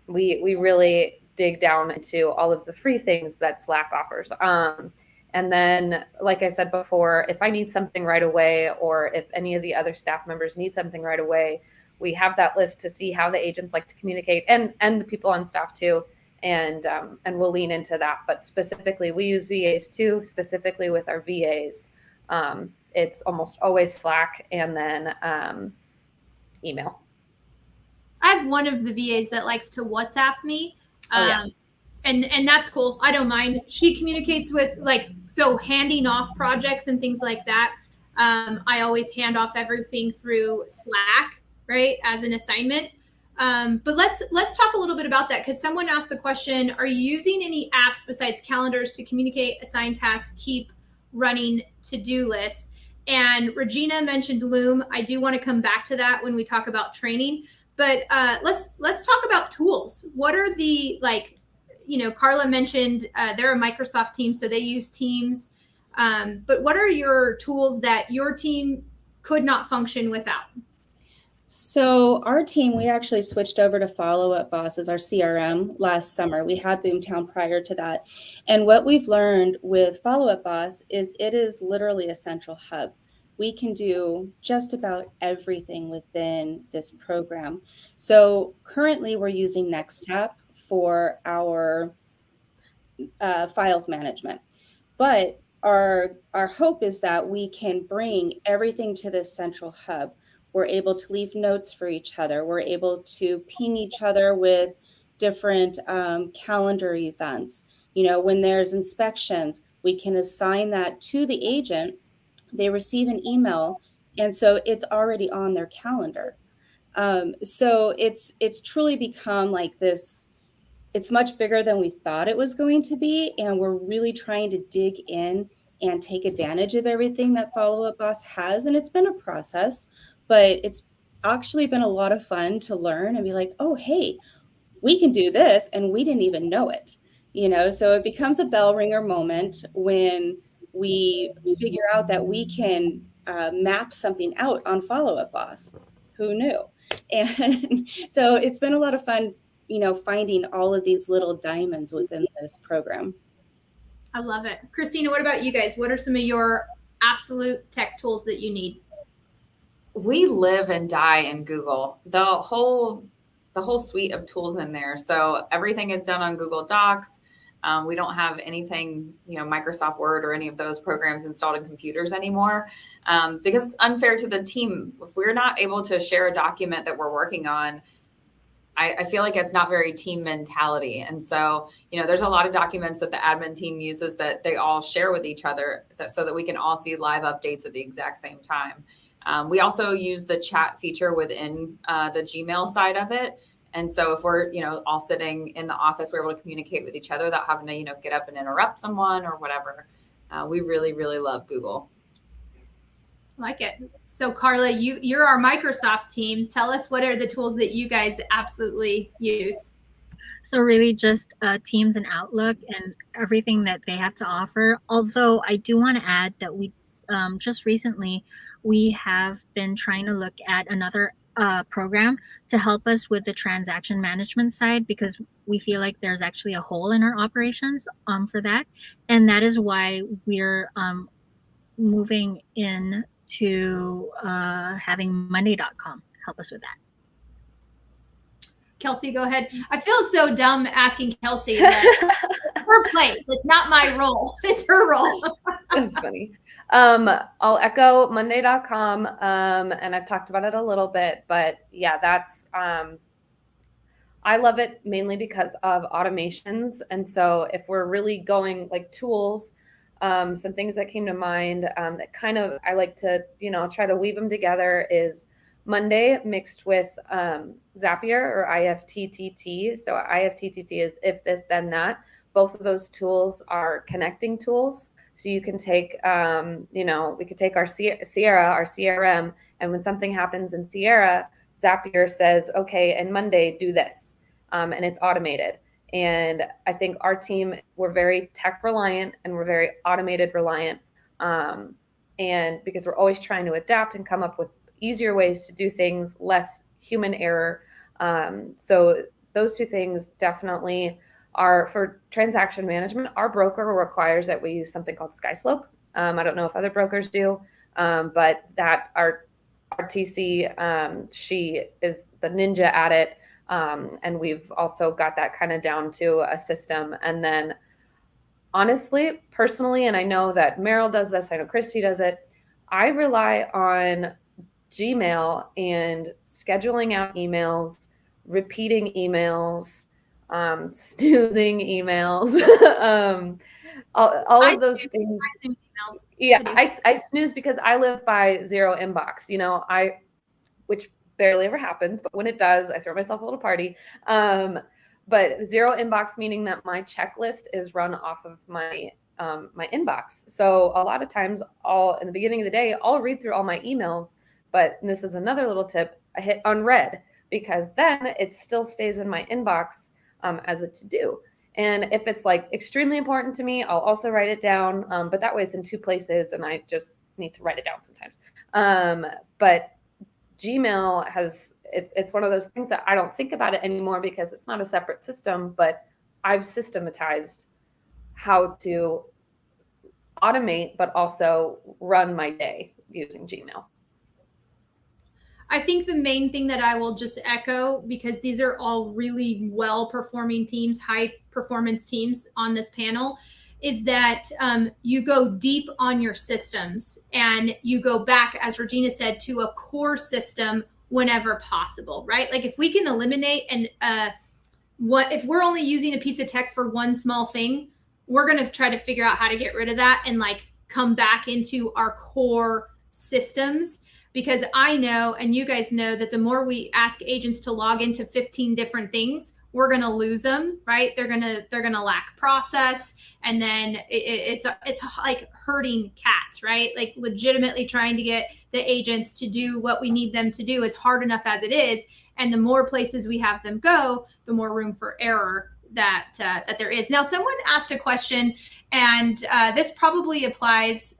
We really dig down into all of the free things that Slack offers. And then, like I said before, if I need something right away, or if any of the other staff members need something right away, we have that list to see how the agents like to communicate, and the people on staff too. And we'll lean into that. But specifically, we use VAs too, specifically with our VAs. It's almost always Slack and then email. I have one of the VAs that likes to WhatsApp me. And that's cool. I don't mind. She communicates with handing off projects and things like that. I always hand off everything through Slack, right, as an assignment. But let's talk a little bit about that, because someone asked the question: are you using any apps besides calendars to communicate, assign tasks, keep running to-do lists? And Regina mentioned Loom. I do want to come back to that when we talk about training. But let's talk about tools. What are the, like, Carla mentioned they're a Microsoft team, so they use Teams. But what are your tools that your team could not function without? So our team, we actually switched over to Follow Up Boss as our CRM last summer. We had Boomtown prior to that. And what we've learned with Follow Up Boss is it is literally a central hub. We can do just about everything within this program. So currently we're using NextTap for our files management. But our hope is that we can bring everything to this central hub. We're able to leave notes for each other. We're able to ping each other with different calendar events. When there's inspections, we can assign that to the agent. They receive an email, and so it's already on their calendar. So it's truly become like this. It's much bigger than we thought it was going to be, and we're really trying to dig in and take advantage of everything that Follow Up Boss has. And it's been a process, but it's actually been a lot of fun to learn and be like, oh, hey, we can do this, and we didn't even know it. So it becomes a bell ringer moment when we figure out that we can map something out on Follow Up Boss. Who knew? And so it's been a lot of fun, finding all of these little diamonds within this program. I love it. Christina, what about you guys? What are some of your absolute tech tools that you need? We live and die in Google. The whole suite of tools in there. So everything is done on Google Docs. We don't have anything, Microsoft Word or any of those programs installed in computers anymore, because it's unfair to the team. If we're not able to share a document that we're working on, I feel like it's not very team mentality. And so, there's a lot of documents that the admin team uses that they all share with each other so that we can all see live updates at the exact same time. We also use the chat feature within the Gmail side of it. And so if we're, all sitting in the office, we're able to communicate with each other without having to, get up and interrupt someone or whatever. We really, really love Google. I like it. So Carla, you're our Microsoft team. Tell us, what are the tools that you guys absolutely use? So really just Teams and Outlook and everything that they have to offer. Although I do want to add that we just recently, we have been trying to look at another program to help us with the transaction management side, because we feel like there's actually a hole in our operations for that. And that is why we're moving in to having Monday.com help us with that. Kelsey, go ahead. I feel so dumb asking Kelsey. Her place. It's not my role. It's her role. That's funny. I'll echo Monday.com, and I've talked about it a little bit, but yeah, that's, I love it mainly because of automations. And so if we're really going like tools, some things that came to mind that kind of, I like to, try to weave them together is Monday mixed with Zapier or IFTTT. So IFTTT is if this, then that. Both of those tools are connecting tools. So you can take, we could take our Sierra, our CRM, and when something happens in Sierra, Zapier says, okay, and Monday do this, and it's automated. And I think our team, we're very tech reliant and we're very automated reliant. And because we're always trying to adapt and come up with easier ways to do things, less human error. So those two things definitely are for transaction management. Our broker requires that we use something called SkySlope. I don't know if other brokers do, but that our TC, she is the ninja at it. And we've also got that kind of down to a system. And then honestly, personally, and I know that Meryl does this, I know Christy does it, I rely on Gmail and scheduling out emails, repeating emails, snoozing emails, all of those things. emails. Yeah, I do. I snooze because I live by zero inbox, which barely ever happens, but when it does, I throw myself a little party. But zero inbox meaning that my checklist is run off of my my inbox. So a lot of times, in the beginning of the day, I'll read through all my emails. But this is another little tip: I hit unread because then it still stays in my inbox as a to do. And if it's like extremely important to me, I'll also write it down. But that way it's in two places and I just need to write it down sometimes. But Gmail it's one of those things that I don't think about it anymore because it's not a separate system, but I've systematized how to automate, but also run my day using Gmail. I think the main thing that I will just echo, because these are all really well performing teams, high performance teams on this panel, is that you go deep on your systems and you go back, as Regina said, to a core system whenever possible, right? Like if we can eliminate if we're only using a piece of tech for one small thing, we're going to try to figure out how to get rid of that and like come back into our core systems. Because I know, and you guys know, that the more we ask agents to log into 15 different things, we're going to lose them, right? They're going to lack process. And then it's like herding cats, right? Like legitimately trying to get the agents to do what we need them to do is hard enough as it is. And the more places we have them go, the more room for error that there is. Now, someone asked a question, and this probably applies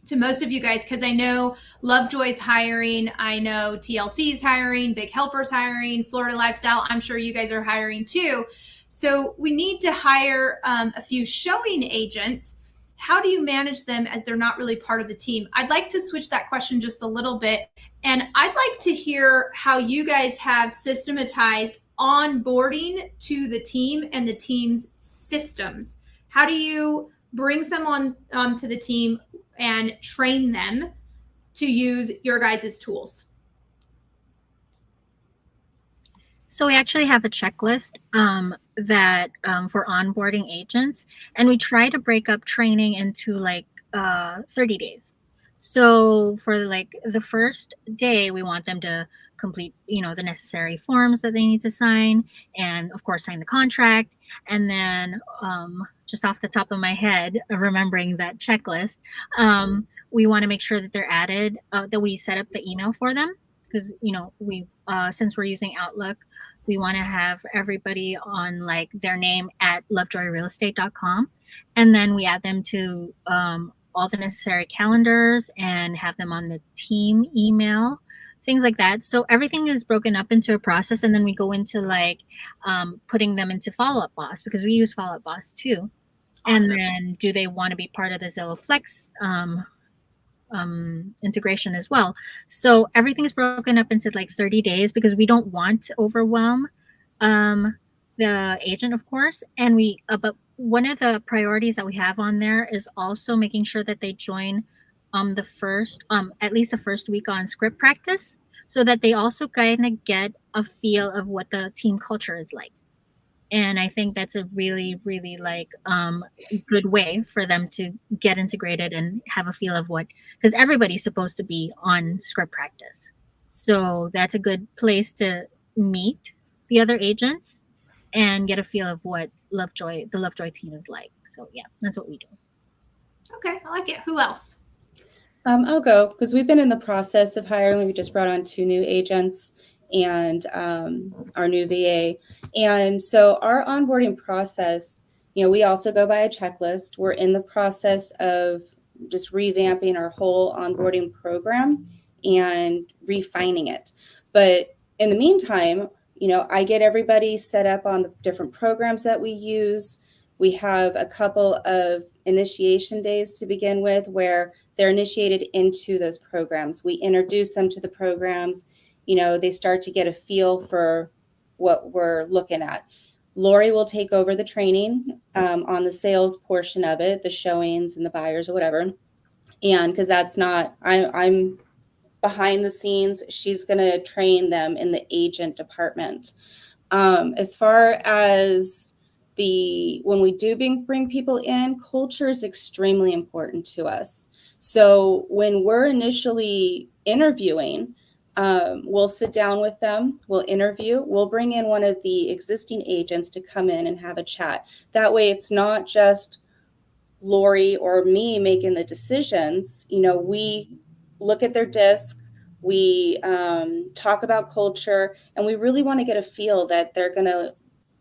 to most of you guys, because I know Lovejoy's hiring, I know TLC's hiring, Big Helper's hiring, Florida Lifestyle, I'm sure you guys are hiring too. So we need to hire a few showing agents. How do you manage them as they're not really part of the team? I'd like to switch that question just a little bit. And I'd like to hear how you guys have systematized onboarding to the team and the team's systems. How do you bring someone to the team and train them to use your guys' tools? So we actually have a checklist that for onboarding agents, and we try to break up training into like 30 days. So for like the first day, we want them to complete, the necessary forms that they need to sign, and of course sign the contract. And then just off the top of my head, remembering that checklist, we want to make sure that they're added, that we set up the email for them, because we since we're using Outlook, we want to have everybody on like their name at lovejoyrealestate.com, and then we add them to all the necessary calendars and have them on the team email, things like that. So everything is broken up into a process, and then we go into like putting them into Follow Up Boss, because we use Follow Up Boss too. Awesome. And then do they want to be part of the Zillow Flex integration as well? So everything is broken up into like 30 days because we don't want to overwhelm the agent, of course. And but one of the priorities that we have on there is also making sure that they join the first at least the first week on script practice, so that they also kind of get a feel of what the team culture is like. And I think that's a really, really like good way for them to get integrated and have a feel of because everybody's supposed to be on script practice. So that's a good place to meet the other agents and get a feel of what the Lovejoy team is like. So yeah, that's what we do. Okay, I like it. Who else? I'll go, because we've been in the process of hiring. We just brought on 2 new agents and our new VA. And so our onboarding process, we also go by a checklist. We're in the process of just revamping our whole onboarding program and refining it. But in the meantime, I get everybody set up on the different programs that we use. We have a couple of initiation days to begin with where they're initiated into those programs. We introduce them to the programs. They start to get a feel for what we're looking at. Lori will take over the training on the sales portion of it, the showings and the buyers or whatever. And because that's not, I'm behind the scenes, she's going to train them in the agent department. As far as when we do bring people in, culture is extremely important to us. So when we're initially interviewing, we'll sit down with them, we'll interview, we'll bring in one of the existing agents to come in and have a chat. That way it's not just Lori or me making the decisions. You know, we look at their disc, we talk about culture, and we really want to get a feel that they're going to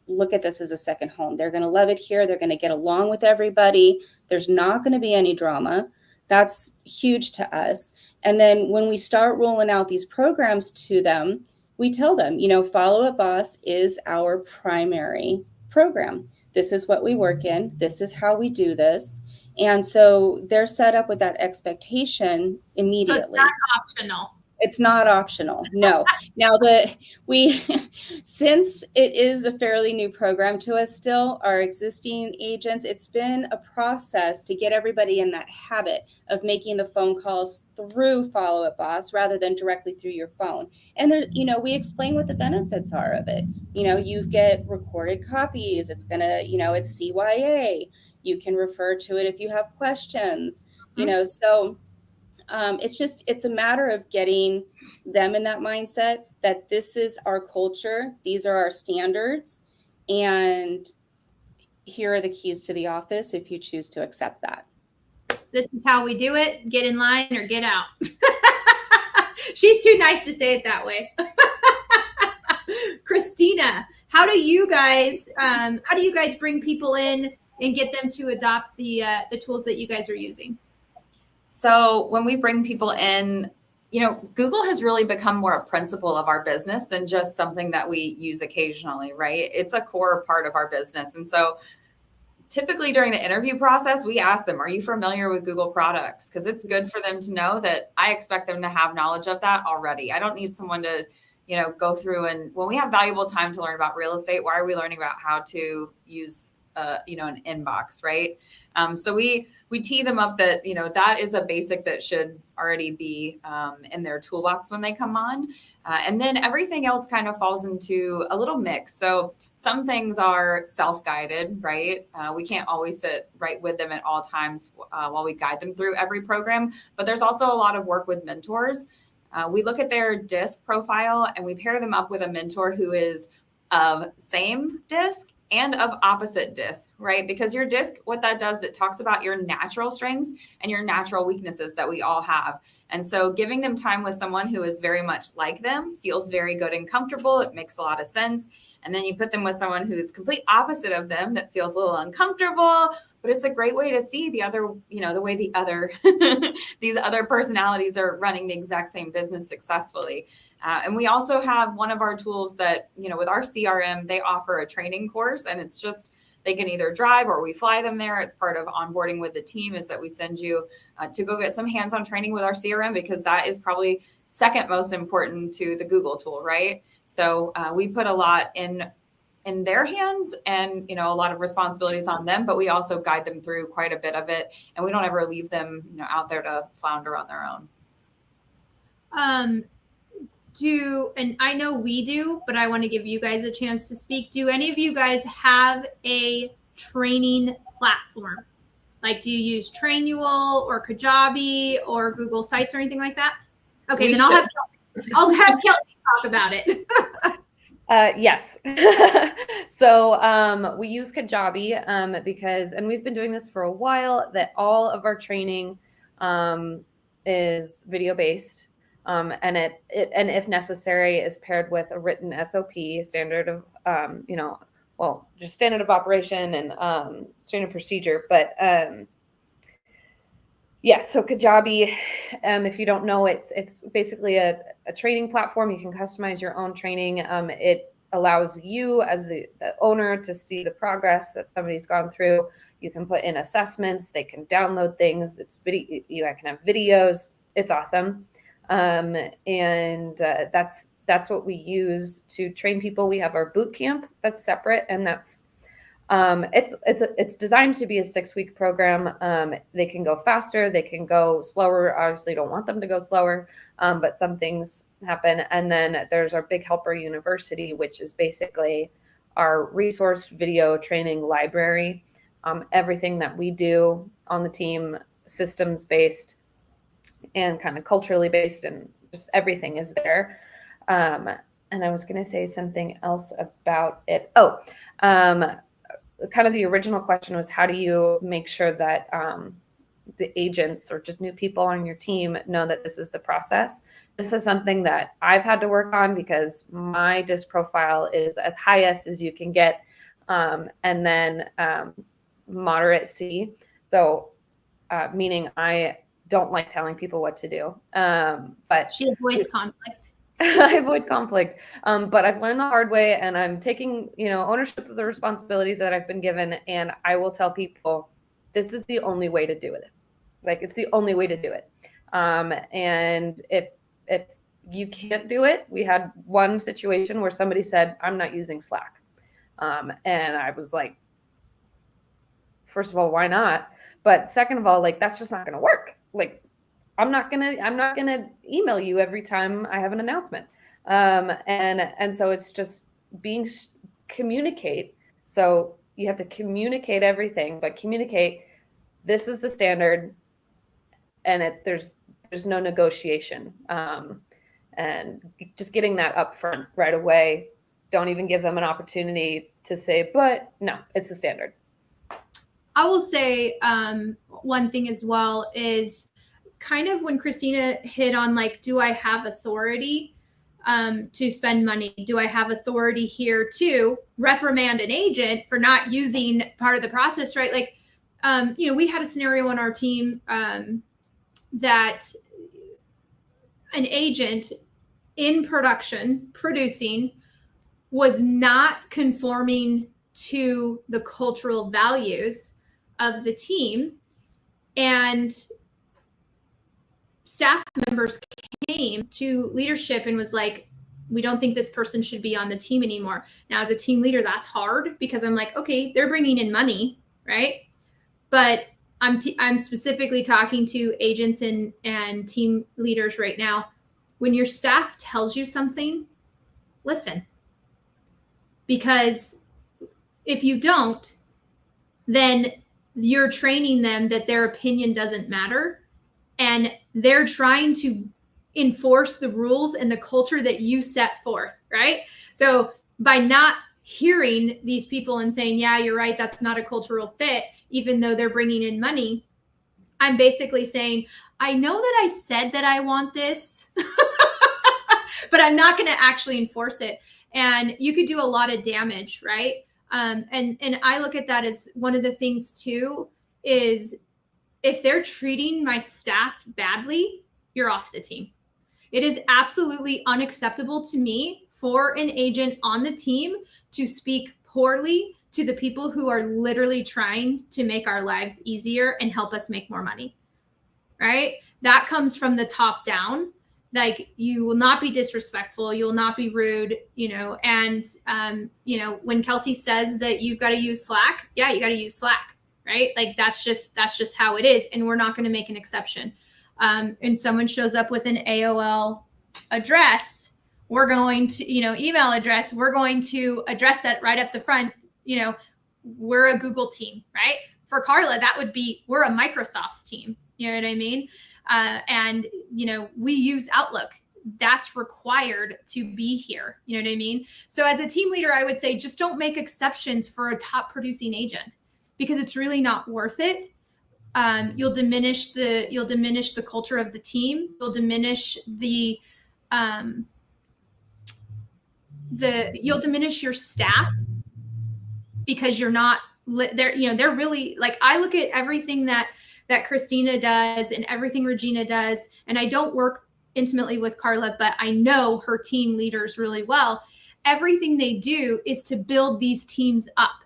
look at this as a second home. They're going to love it here. They're going to get along with everybody. There's not going to be any drama. That's huge to us. And then when we start rolling out these programs to them, we tell them, you know, Follow Up Boss is our primary program. This is what we work in. This is how we do this. And so they're set up with that expectation immediately. So it's not optional. It's not optional. No. Now since it is a fairly new program to us still, our existing agents, it's been a process to get everybody in that habit of making the phone calls through Follow Up Boss rather than directly through your phone. And there, you know, we explain what the benefits are of it. You know, you get recorded copies. It's gonna, you know, it's CYA. You can refer to it if you have questions, you know, so it's a matter of getting them in that mindset that this is our culture. These are our standards. And here are the keys to the office if you choose to accept that. This is how we do it. Get in line or get out. She's too nice to say it that way. Christina, how do you guys bring people in and get them to adopt the tools that you guys are using? So when we bring people in, you know, Google has really become more a principle of our business than just something that we use occasionally, right? It's a core part of our business. And so typically during the interview process, we ask them, are you familiar with Google products? Because it's good for them to know that I expect them to have knowledge of that already. I don't need someone to, you know, go through, and when we have valuable time to learn about real estate, why are we learning about how to use you know, an inbox, right? So we tee them up that, you know, that is a basic that should already be in their toolbox when they come on. And then everything else kind of falls into a little mix. So some things are self-guided, right? We can't always sit right with them at all times while we guide them through every program, but there's also a lot of work with mentors. We look at their DISC profile and we pair them up with a mentor who is of same DISC and of opposite DISC, right? Because your DISC, what that does, it talks about your natural strengths and your natural weaknesses that we all have. And so giving them time with someone who is very much like them feels very good and comfortable. It makes a lot of sense. And then you put them with someone who's complete opposite of them that feels a little uncomfortable, but it's a great way to see the other, you know, the way the other, these other personalities are running the exact same business successfully. And we also have one of our tools that, you know, with our CRM, they offer a training course, and it's just, they can either drive or we fly them there. It's part of onboarding with the team is that we send you to go get some hands-on training with our CRM, because that is probably second most important to the Google tool, right? So we put a lot in their hands and, you know, a lot of responsibilities on them, but we also guide them through quite a bit of it. And we don't ever leave them, you know, out there to flounder on their own. And I know we do, but I want to give you guys a chance to speak. Do any of you guys have a training platform? Like, do you use Trainual or Kajabi or Google Sites or anything like that? Okay, then I'll have Kelsey talk about it. Yes. So we use Kajabi because, and we've been doing this for a while, that all of our training is video based. And it if necessary is paired with a written SOP, standard of you know, well, just standard of operation and standard procedure. But yes, so Kajabi, if you don't know, it's basically a training platform. You can customize your own training. It allows you as the owner to see the progress that somebody's gone through. You can put in assessments. They can download things. It's video. You can have videos. It's awesome. And that's what we use to train people. We have our boot camp that's separate, and that's it's designed to be a 6-week program. They can go faster, they can go slower. Obviously, don't want them to go slower, but some things happen. And then there's our Big Helper University, which is basically our resource video training library. Everything that we do on the team, systems based and kind of culturally based, and just everything is there. And I was going to say something else about it. Kind of the original question was, how do you make sure that the agents or just new people on your team know that this is the process? This is something that I've had to work on because my DISC profile is as high S as you can get, and then moderate C. So meaning I don't like telling people what to do. But She avoids conflict. I avoid conflict. But I've learned the hard way, and I'm taking, ownership of the responsibilities that I've been given. And I will tell people, this is the only way to do it. Like, it's the only way to do it. And if you can't do it, we had one situation where somebody said, I'm not using Slack. And I was like, first of all, why not? But second of all, like, that's just not going to work. Like, I'm not gonna email you every time I have an announcement. And so it's just communicate. So you have to communicate everything, but communicate, this is the standard, and there's no negotiation. And just getting that up front right away. Don't even give them an opportunity to say, but no, it's the standard. I will say one thing as well is kind of when Christina hit on, like, do I have authority to spend money? Do I have authority here to reprimand an agent for not using part of the process, right? Like, we had a scenario on our team that an agent in production producing was not conforming to the cultural values of the team, and staff members came to leadership and was like, we don't think this person should be on the team anymore. Now, as a team leader, that's hard because I'm like, okay, they're bringing in money, right? But I'm specifically talking to agents and team leaders right now. When your staff tells you something, listen. Because if you don't, then you're training them that their opinion doesn't matter. And they're trying to enforce the rules and the culture that you set forth, right? So by not hearing these people and saying, yeah, you're right, that's not a cultural fit, even though they're bringing in money, I'm basically saying, I know that I said that I want this, but I'm not going to actually enforce it. And you could do a lot of damage, right? And I look at that as one of the things too, is if they're treating my staff badly, you're off the team. It is absolutely unacceptable to me for an agent on the team to speak poorly to the people who are literally trying to make our lives easier and help us make more money, right? That comes from the top down. Like, you will not be disrespectful. You will not be rude, and, when Kelsey says that you've got to use Slack, yeah, you got to use Slack, right? Like, that's just how it is. And we're not going to make an exception. And someone shows up with an AOL address, we're going to, email address, we're going to address that right up the front. We're a Google team, right? For Carla, that would be, we're a Microsoft's team. You know what I mean? And, we use Outlook. That's required to be here. You know what I mean? So as a team leader, I would say, just don't make exceptions for a top producing agent, because it's really not worth it. You'll diminish the culture of the team. You'll diminish you'll diminish your staff, because you're not they're really, like, I look at everything that Christina does and everything Regina does, and I don't work intimately with Carla, but I know her team leaders really well. Everything they do is to build these teams up,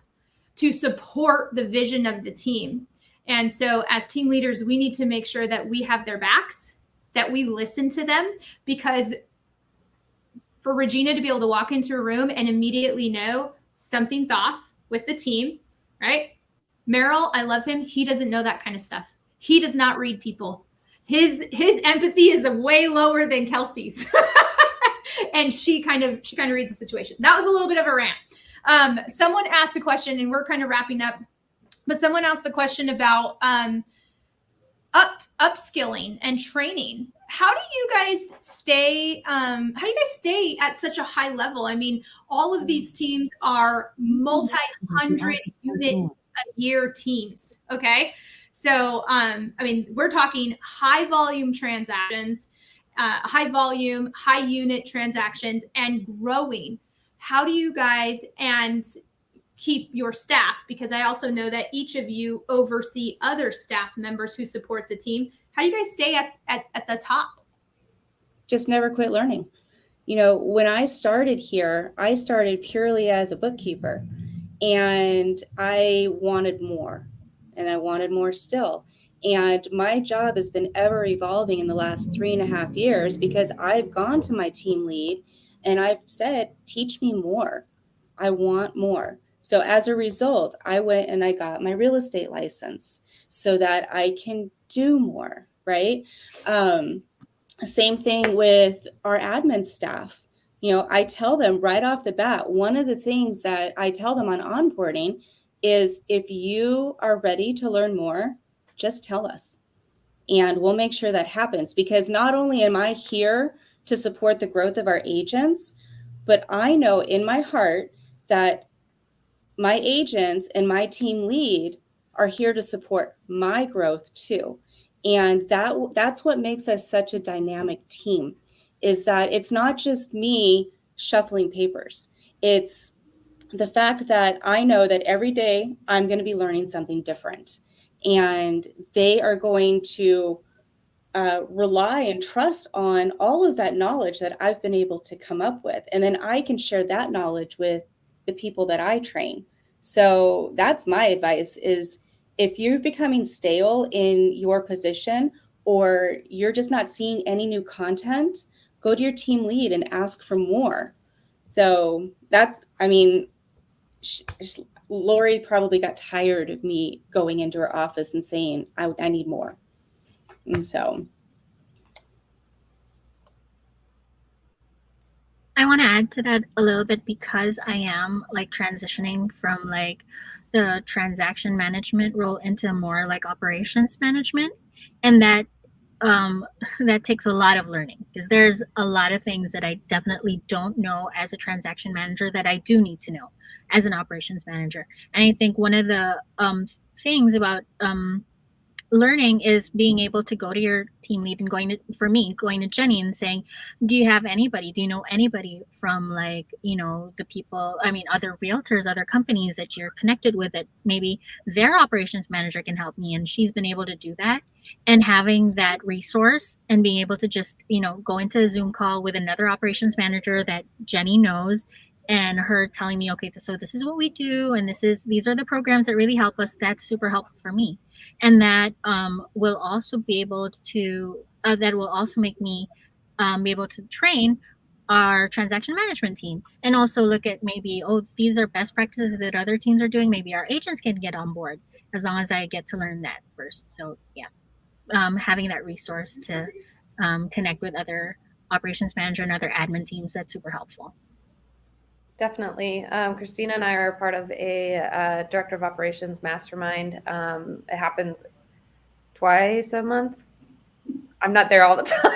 to support the vision of the team. And so as team leaders, we need to make sure that we have their backs, that we listen to them, because for Regina to be able to walk into a room and immediately know something's off with the team, right? Merrill, I love him. He doesn't know that kind of stuff. He does not read people. His empathy is way lower than Kelsey's. And she kind of reads the situation. That was a little bit of a rant. Someone asked a question, and we're kind of wrapping up, but someone asked the question about upskilling and training. How do you guys stay at such a high level? I mean, all of these teams are multi-hundred unit a year teams. Okay. So, I mean, we're talking high volume transactions, high volume, high unit transactions, and growing. How do you guys keep your staff? Because I also know that each of you oversee other staff members who support the team. How do you guys stay at the top? Just never quit learning. When I started here, I started purely as a bookkeeper, and I wanted more, and I wanted more still. And my job has been ever evolving in the last 3.5 years, because I've gone to my team lead and I've said, teach me more. I want more. So as a result, I went and I got my real estate license so that I can do more, right? Same thing with our admin staff. I tell them right off the bat, one of the things that I tell them on onboarding is, if you are ready to learn more, just tell us. And we'll make sure that happens, because not only am I here to support the growth of our agents, but I know in my heart that my agents and my team lead are here to support my growth too. And that's what makes us such a dynamic team, is that it's not just me shuffling papers. It's the fact that I know that every day I'm going to be learning something different, and they are going to rely and trust on all of that knowledge that I've been able to come up with. And then I can share that knowledge with the people that I train. So that's my advice, is if you're becoming stale in your position, or you're just not seeing any new content, go to your team lead and ask for more. So Lori probably got tired of me going into her office and saying, I need more. And so I want to add to that a little bit, because I am like transitioning from like the transaction management role into more like operations management, and that that takes a lot of learning, because there's a lot of things that I definitely don't know as a transaction manager that I do need to know as an operations manager. And I think one of the things about learning is being able to go to your team lead and going to Jenny and saying, do you know anybody from like, the people, other realtors, other companies that you're connected with, that maybe their operations manager can help me. And she's been able to do that, and having that resource and being able to just, go into a Zoom call with another operations manager that Jenny knows, and her telling me, okay, so this is what we do, and these are the programs that really help us. That's super helpful for me. And that will also be able to make me be able to train our transaction management team, and also look at maybe, these are best practices that other teams are doing. Maybe our agents can get on board, as long as I get to learn that first. So yeah, having that resource to connect with other operations manager and other admin teams, that's super helpful. Definitely. Christina and I are a part of a director of operations mastermind. It happens twice a month. I'm not there all the time.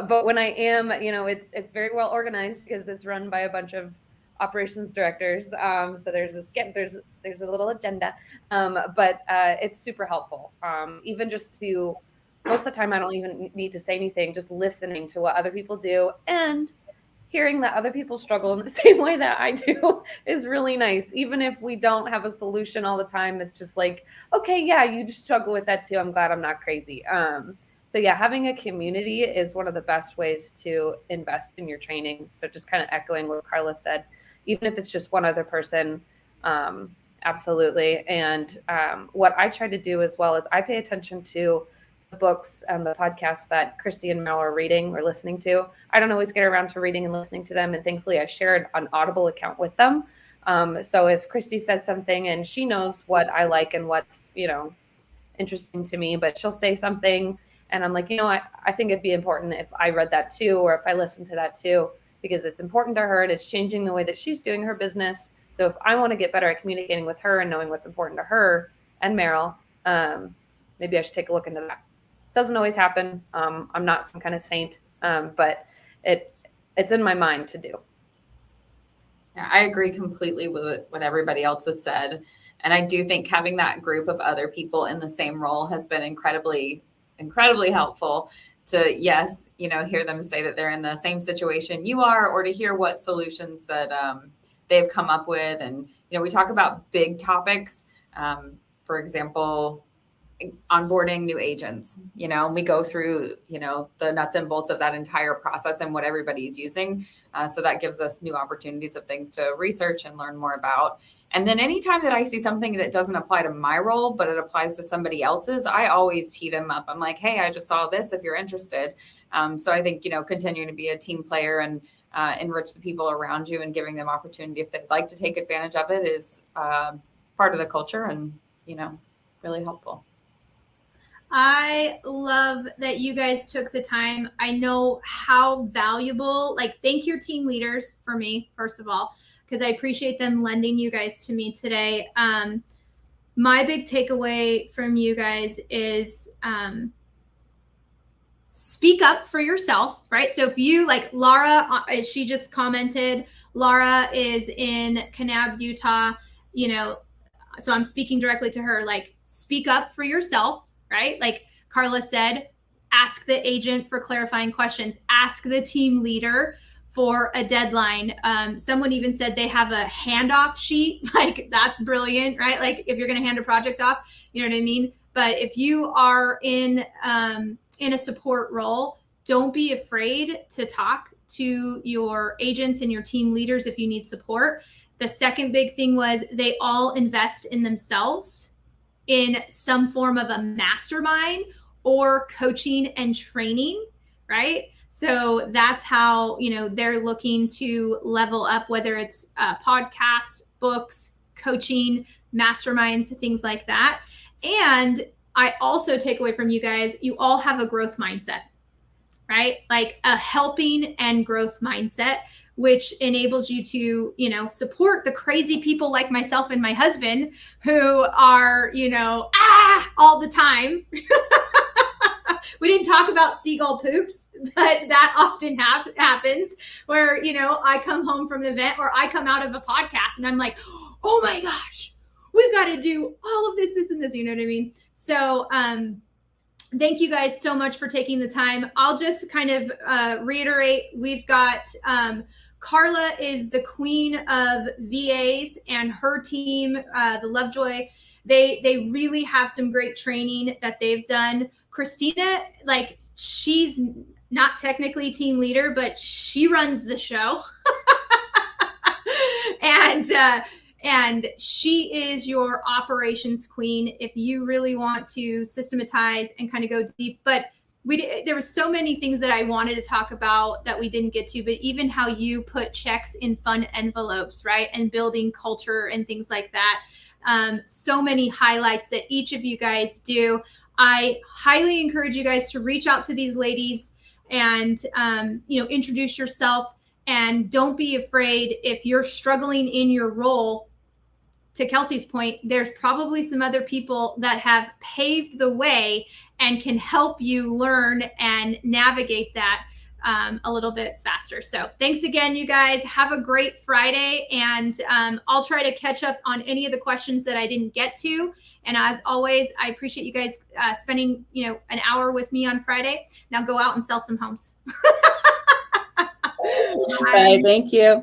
But when I am, it's very well organized, because it's run by a bunch of operations directors. So there's a little agenda, but it's super helpful. Even just to, most of the time, I don't even need to say anything, just listening to what other people do, and hearing that other people struggle in the same way that I do is really nice. Even if we don't have a solution all the time, it's just like, okay, yeah, you just struggle with that too. I'm glad I'm not crazy. So yeah, having a community is one of the best ways to invest in your training. So just kind of echoing what Carla said, even if it's just one other person, absolutely. And what I try to do as well is I pay attention to books and the podcasts that Christy and Mel are reading or listening to. I don't always get around to reading and listening to them, and thankfully I shared an Audible account with them. So if Christy says something and she knows what I like and what's, interesting to me, but she'll say something and I'm like, I think it'd be important if I read that too, or if I listened to that too. because it's important to her and it's changing the way that she's doing her business. So if I want to get better at communicating with her and knowing what's important to her and Meryl, maybe I should take a look into that. Doesn't always happen. I'm not some kind of saint, but it's in my mind to do. Yeah, I agree completely with what everybody else has said. And I do think having that group of other people in the same role has been incredibly, incredibly helpful to, yes, hear them say that they're in the same situation you are, or to hear what solutions that they've come up with. And, we talk about big topics. For example, onboarding new agents, we go through, the nuts and bolts of that entire process and what everybody's using. So that gives us new opportunities of things to research and learn more about. And then anytime that I see something that doesn't apply to my role, but it applies to somebody else's, I always tee them up. I'm like, hey, I just saw this if you're interested. So I think, continuing to be a team player and enrich the people around you and giving them opportunity if they'd like to take advantage of it is part of the culture and, really helpful. I love that you guys took the time. I know how valuable, thank your team leaders for me, first of all, because I appreciate them lending you guys to me today. My big takeaway from you guys is speak up for yourself, right? So if you, like Laura, she just commented, Laura is in Kanab, Utah, so I'm speaking directly to her, speak up for yourself. Right? Like Carla said, ask the agent for clarifying questions, ask the team leader for a deadline. Someone even said they have a handoff sheet. That's brilliant, right? If you're going to hand a project off, you know what I mean? But if you are in a support role, don't be afraid to talk to your agents and your team leaders if you need support. The second big thing was they all invest in themselves in some form of a mastermind or coaching and training, right? So that's how, they're looking to level up, whether it's podcast, books, coaching, masterminds, things like that. And I also take away from you guys, you all have a growth mindset, right? Like a helping and growth mindset, which enables you to, support the crazy people like myself and my husband who are, all the time. We didn't talk about seagull poops, but that often happens where, I come home from an event or I come out of a podcast and I'm like, oh my gosh, we've got to do all of this, and this, you know what I mean? So, thank you guys so much for taking the time. I'll just kind of reiterate, we've got Carla is the queen of VAs and her team, the Lovejoy. They really have some great training that they've done. Christina, she's not technically team leader, but she runs the show. And she is your operations queen if you really want to systematize and kind of go deep. But there were so many things that I wanted to talk about that we didn't get to, but even how you put checks in fun envelopes, right? And building culture and things like that. So many highlights that each of you guys do. I highly encourage you guys to reach out to these ladies and, introduce yourself, and don't be afraid if you're struggling in your role. To Kelsey's point, there's probably some other people that have paved the way and can help you learn and navigate that a little bit faster. So thanks again, you guys. Have a great Friday, and I'll try to catch up on any of the questions that I didn't get to. And as always, I appreciate you guys spending, an hour with me on Friday. Now go out and sell some homes. Bye. Thank you.